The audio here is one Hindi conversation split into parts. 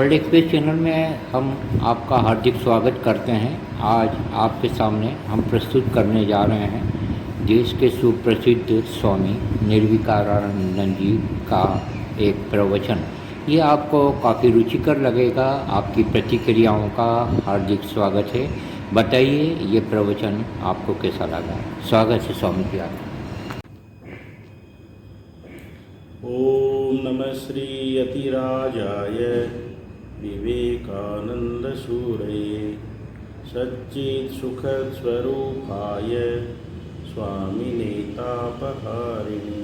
वर्ल्ड एक्सप्रेस चैनल में हम आपका हार्दिक स्वागत करते हैं। आज आपके सामने हम प्रस्तुत करने जा रहे हैं देश के सुप्रसिद्ध स्वामी निर्विकारानंद जी का एक प्रवचन। ये आपको काफ़ी रुचिकर लगेगा। आपकी प्रतिक्रियाओं का हार्दिक स्वागत है। बताइए ये प्रवचन आपको कैसा लगा। स्वागत है स्वामी जी आपका। ओम नमः श्री यतिराजाय विवेकानंद सूरये सच्चित् सुखद स्वरूपाय स्वामिने तापहारिणे।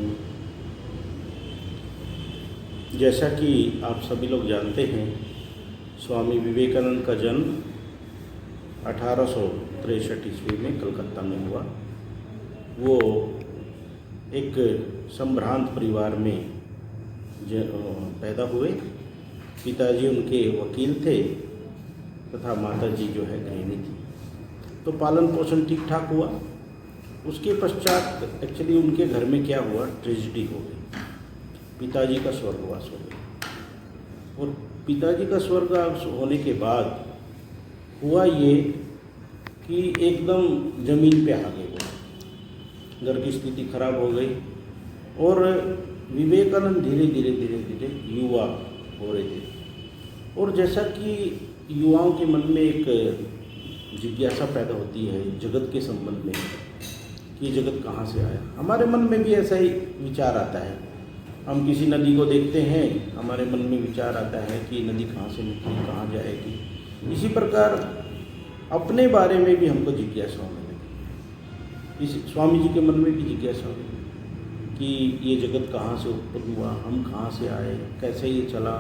जैसा कि आप सभी लोग जानते हैं, स्वामी विवेकानंद का जन्म 1863 ईस्वी में कलकत्ता में हुआ। वो एक संभ्रांत परिवार में पैदा हुए। पिताजी उनके वकील थे तथा माताजी जो है गृहिणी थी। तो पालन पोषण ठीक ठाक हुआ। उसके पश्चात एक्चुअली उनके घर में क्या हुआ, ट्रेजिडी हो गई। पिताजी का स्वर्गवास हो गया। और पिताजी का स्वर्गवास होने के बाद हुआ ये कि एकदम ज़मीन पे आ गए वो। घर की स्थिति खराब हो गई और विवेकानंद धीरे धीरे युवा हो रहे थे। और जैसा कि युवाओं के मन में एक जिज्ञासा पैदा होती है जगत के संबंध में कि जगत कहाँ से आया, हमारे मन में भी ऐसा ही विचार आता है। हम किसी नदी को देखते हैं, हमारे मन में विचार आता है कि नदी कहाँ से निकली, कहाँ जाएगी। इसी प्रकार अपने बारे में भी हमको जिज्ञासा होने लगी। इस स्वामी जी के मन में भी जिज्ञासा हुई कि ये जगत कहाँ से उत्पन्न हुआ, हम कहाँ से आए, कैसे ये चला।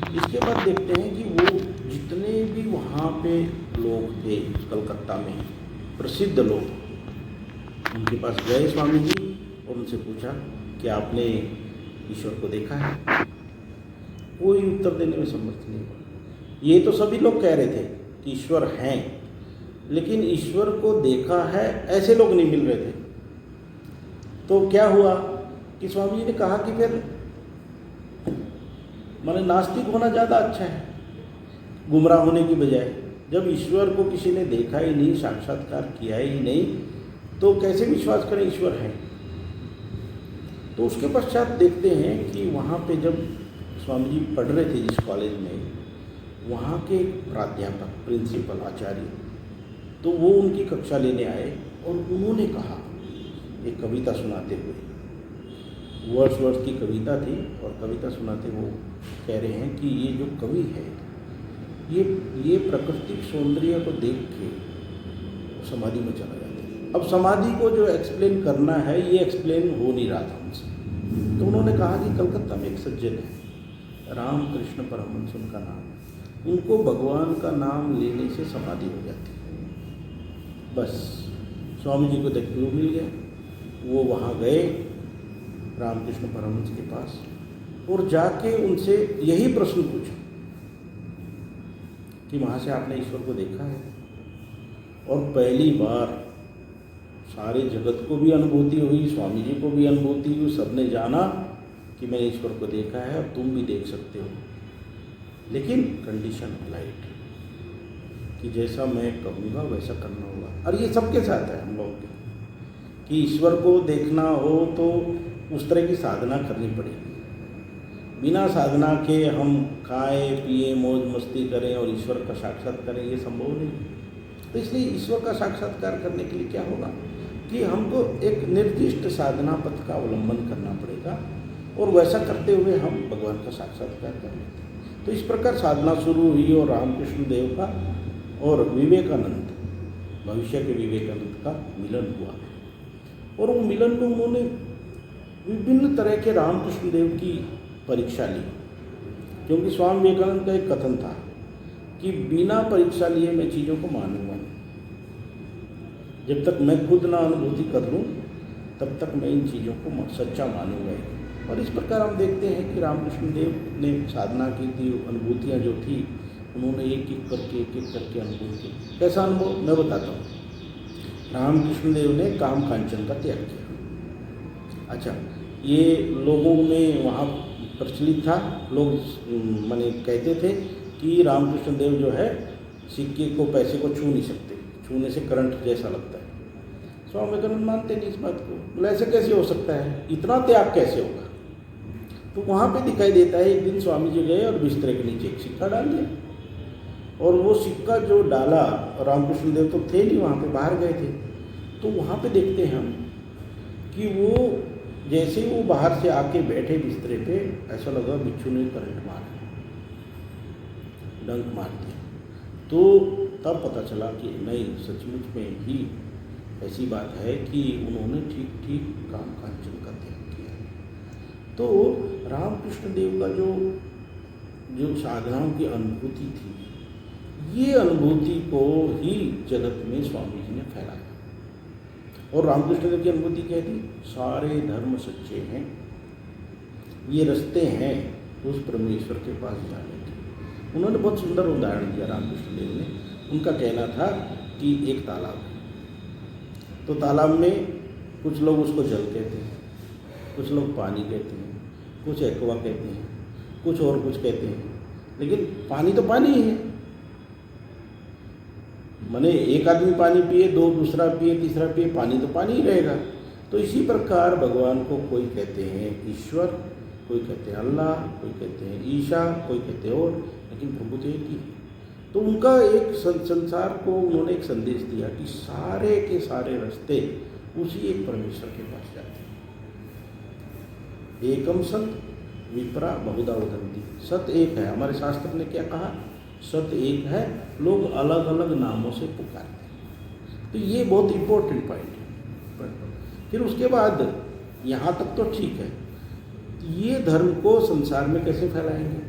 इसके बाद देखते हैं कि वो जितने भी वहाँ पे लोग थे कलकत्ता में, प्रसिद्ध लोग, उनके पास गए स्वामी जी और उनसे पूछा कि आपने ईश्वर को देखा है। कोई उत्तर देने में समर्थ नहीं हुआ। ये तो सभी लोग कह रहे थे कि ईश्वर हैं, लेकिन ईश्वर को देखा है ऐसे लोग नहीं मिल रहे थे। तो क्या हुआ कि स्वामी जी ने कहा कि फिर माने नास्तिक होना ज़्यादा अच्छा है गुमराह होने की बजाय। जब ईश्वर को किसी ने देखा ही नहीं, साक्षात्कार किया ही नहीं, तो कैसे विश्वास करें ईश्वर है। तो उसके पश्चात देखते हैं कि वहाँ पे जब स्वामी जी पढ़ रहे थे जिस कॉलेज में, वहाँ के प्राध्यापक, प्रिंसिपल, आचार्य, तो वो उनकी कक्षा लेने आए और उन्होंने कहा, एक कविता सुनाते हुए, वर्ड्सवर्थ की कविता थी, और कविता सुनाते वो कह रहे हैं कि ये जो कवि है ये प्राकृतिक सौंदर्य को देख के समाधि में चला जाता है। अब समाधि को जो एक्सप्लेन करना है ये एक्सप्लेन हो नहीं रहा था उनसे। तो उन्होंने कहा कि कलकत्ता में एक सज्जन है, रामकृष्ण परमहंस उनका नाम है, उनको भगवान का नाम लेने से समाधि हो जाती है। बस स्वामी जी को देख क्यों मिल गया। वो वहाँ गए रामकृष्ण परमहंस के पास और जाके उनसे यही प्रश्न पूछा कि वहाँ से आपने ईश्वर को देखा है। और पहली बार सारे जगत को भी अनुभूति हुई, स्वामी जी को भी अनुभूति हुई, सबने जाना कि मैंने ईश्वर को देखा है और तुम भी देख सकते हो, लेकिन कंडीशन अप्लाइड कि जैसा मैं कहूँगा वैसा करना होगा। और ये सबके साथ है हम लोगों के कि ईश्वर को देखना हो तो उस तरह की साधना करनी पड़ेगी। बिना साधना के हम खाएं पिए मौज मस्ती करें और ईश्वर का साक्षात करें, ये संभव नहीं। तो इसलिए ईश्वर का साक्षात्कार करने के लिए क्या होगा कि हमको एक निर्दिष्ट साधना पथ का अवलंबन करना पड़ेगा और वैसा करते हुए हम भगवान का साक्षात्कार कर लेते हैं। तो इस प्रकार साधना शुरू हुई और रामकृष्ण देव का और विवेकानंद, भविष्य के विवेकानंद का मिलन हुआ। और वो मिलन में उन्होंने विभिन्न तरह के रामकृष्ण देव की परीक्षा ली, क्योंकि स्वामी विवेकानंद का एक कथन था कि बिना परीक्षा लिए मैं चीज़ों को मानूंगा नहीं। जब तक मैं खुद ना अनुभूति कर लूँ तब तक मैं इन चीज़ों को सच्चा मानूंगा ही। और इस प्रकार हम देखते हैं कि रामकृष्ण देव ने साधना की थी, अनुभूतियाँ जो थी उन्होंने एक एक करके अनुभव की। कैसा अनुभव मैं बताता हूँ। रामकृष्ण देव ने काम कांचन का त्याग किया। अच्छा, ये लोगों में वहाँ प्रचलित था। लोग माने कहते थे कि रामकृष्ण देव जो है सिक्के को, पैसे को छू नहीं सकते, छूने से करंट जैसा लगता है। स्वामी विवेकानंद मानते नहीं इस बात को, बोले ऐसे कैसे हो सकता है, इतना त्याग कैसे होगा। तो वहाँ पे दिखाई देता है, एक दिन स्वामी जी गए और बिस्तर के नीचे एक सिक्का डाल दिया, और वो सिक्का जो डाला, रामकृष्ण देव तो थे नहीं वहाँ पे, बाहर गए थे। तो वहाँ पे देखते हैं हम कि वो जैसे वो बाहर से आके बैठे बिस्तरे पे, ऐसा लगा बिच्छू ने करंट मारा, डंक मार दिया। तो तब पता चला कि नहीं, सचमुच में ही ऐसी बात है कि उन्होंने ठीक ठीक काम कांचन का त्याग किया। तो रामकृष्ण देव का जो साधनाओं की अनुभूति थी, ये अनुभूति को ही जगत में स्वामी जी ने फैलाया। और रामकृष्ण देव की अनुभूति क्या थी, सारे धर्म सच्चे हैं, ये रास्ते हैं उस परमेश्वर के पास जाने के। उन्होंने बहुत सुंदर उदाहरण दिया रामकृष्ण देव ने। उनका कहना था कि एक तालाब है, तो तालाब में कुछ लोग उसको जल कहते हैं, कुछ लोग पानी कहते हैं, कुछ एक्वा कहते हैं, कुछ और कुछ कहते हैं, लेकिन पानी तो पानी ही है। माने एक आदमी पानी पिए, दो दूसरा पिए, तीसरा पिए, पानी तो पानी ही रहेगा। तो इसी प्रकार भगवान को कोई कहते हैं ईश्वर, कोई कहते हैं अल्लाह, कोई कहते हैं ईशा, कोई कहते हैं और, लेकिन प्रभु तो एक ही है। तो उनका एक संसार को उन्होंने एक संदेश दिया कि सारे के सारे रास्ते उसी एक परमेश्वर के पास जाते हैं। एकम सत विप्रा बहुधा वदन्ति, सत एक है। हमारे शास्त्र ने क्या कहा, सत एक है, लोग अलग अलग नामों से पुकारते हैं। तो ये बहुत इम्पोर्टेंट पॉइंट है। फिर उसके बाद यहाँ तक तो ठीक है, ये धर्म को संसार में कैसे फैलाएंगे।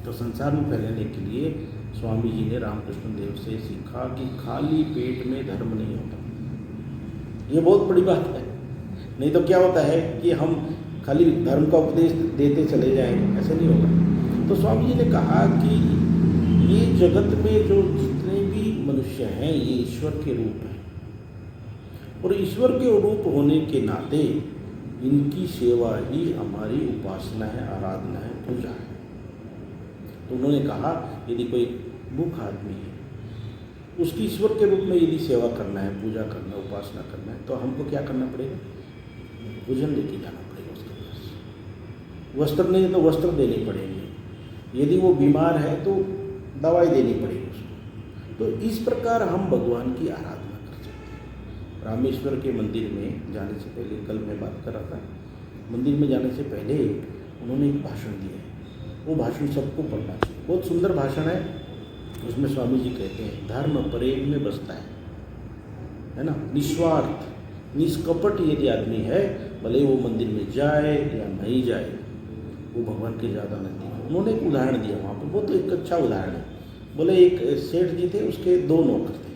तो संसार में फैलाने के लिए स्वामी जी ने रामकृष्ण देव से सीखा कि खाली पेट में धर्म नहीं होता। ये बहुत बड़ी बात है। नहीं तो क्या होता है कि हम खाली धर्म का उपदेश देते चले जाएंगे, ऐसा नहीं होगा। तो स्वामी जी ने कहा कि ये जगत में जो जितने भी मनुष्य हैं, ये ईश्वर के रूप हैं, और ईश्वर के रूप होने के नाते इनकी सेवा ही हमारी उपासना है, आराधना है, पूजा है। तो उन्होंने कहा यदि कोई भूखा आदमी है, उसकी ईश्वर के रूप में यदि सेवा करना है, पूजा करना है, उपासना करना है, तो हमको क्या करना पड़ेगा, भोजन लेके जाना पड़ेगा उसके पास। वस्त्र नहीं है तो वस्त्र देने पड़ेंगे, यदि वो बीमार है तो दवाई देनी पड़ेगी उसको। तो इस प्रकार हम भगवान की आराधना कर सकते हैं। रामेश्वर के मंदिर में जाने से पहले, कल मैं बात कर रहा था, मंदिर में जाने से पहले उन्होंने एक भाषण दिया है। वो भाषण सबको पढ़ना चाहिए, बहुत सुंदर भाषण है। उसमें स्वामी जी कहते हैं धर्म प्रेम में बसता है ना, निस्वार्थ निष्कपट यदि आदमी है, भले वो मंदिर में जाए या नहीं जाए, वो भगवान के ज़्यादा नजदीक है। उन्होंने एक उदाहरण दिया वहाँ पर, बहुत एक अच्छा उदाहरण है। बोले एक सेठ जी थे, उसके 2 नौकर थे।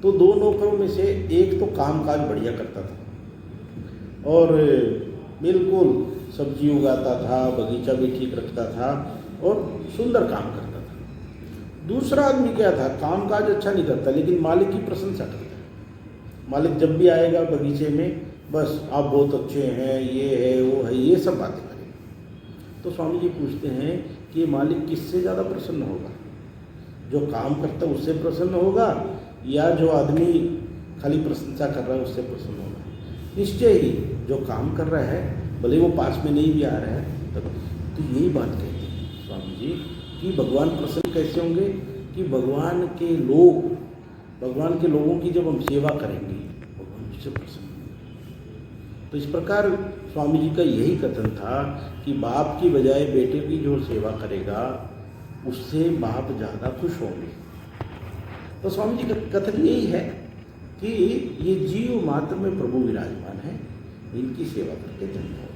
तो 2 नौकरों में से एक तो कामकाज बढ़िया करता था और बिल्कुल सब्जी उगाता था, बगीचा भी ठीक रखता था और सुंदर काम करता था। दूसरा आदमी क्या था, कामकाज अच्छा नहीं करता, लेकिन मालिक की प्रशंसा करता है। मालिक जब भी आएगा बगीचे में, बस आप बहुत अच्छे हैं, ये है, वो है, ये सब बातें करेगा। तो स्वामी जी पूछते हैं कि ये मालिक किससे ज़्यादा प्रसन्न होगा, जो काम करता है उससे प्रसन्न होगा या जो आदमी खाली प्रशंसा कर रहा है उससे प्रसन्न होगा। निश्चय ही जो काम कर रहा है, भले वो पास में नहीं भी आ रहा है तब। तो यही बात कहते हैं स्वामी जी कि भगवान प्रसन्न कैसे होंगे, कि भगवान के लोगों की जब हम सेवा करेंगे, भगवान उससे प्रसन्न होंगे। तो इस प्रकार स्वामी जी का यही कथन था कि बाप की बजाय बेटे की जो सेवा करेगा, उससे बाप ज़्यादा खुश होंगे। तो स्वामी जी का कथन यही है कि ये जीव मात्र में प्रभु विराजमान है, इनकी सेवा करके धन्य हो।